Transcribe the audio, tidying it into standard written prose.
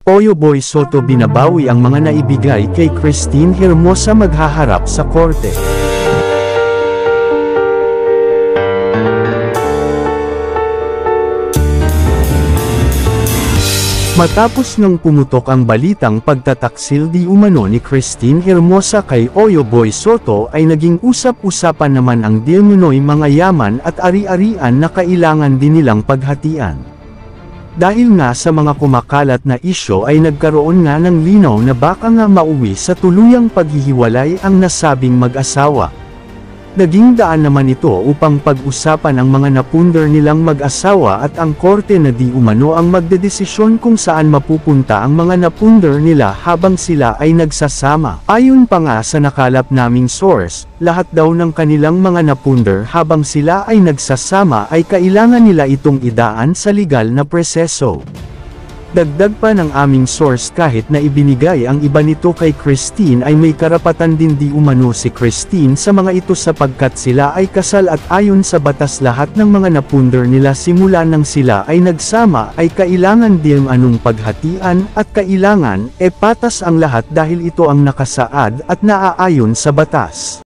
Oyo Boy Soto binabawi ang mga naibigay kay Christine Hermosa maghaharap sa korte. Matapos nang pumutok ang balitang pagtataksil di umano ni Christine Hermosa kay Oyo Boy Soto ay naging usap-usapan naman ang di umano'y mga yaman at ari-arian na kailangan din nilang paghatian. Dahil nga sa mga kumakalat na isyo ay nagkaroon nga ng linaw na baka nga mauwi sa tuluyang paghihiwalay ang nasabing mag-asawa. Naging daan naman ito upang pag-usapan ang mga napunder nilang mag-asawa at ang korte na di umano ang magdedesisyon kung saan mapupunta ang mga napunder nila habang sila ay nagsasama. Ayon pa nga sa nakalap naming source, lahat daw ng kanilang mga napunder habang sila ay nagsasama ay kailangan nila itong idaan sa legal na proseso. Dagdag pa ng aming source kahit na ibinigay ang iba nito kay Christine ay may karapatan din di umano si Christine sa mga ito sapagkat sila ay kasal at ayon sa batas lahat ng mga napunder nila simula nang sila ay nagsama ay kailangan din anong paghatian at kailangan patas ang lahat dahil ito ang nakasaad at naaayon sa batas.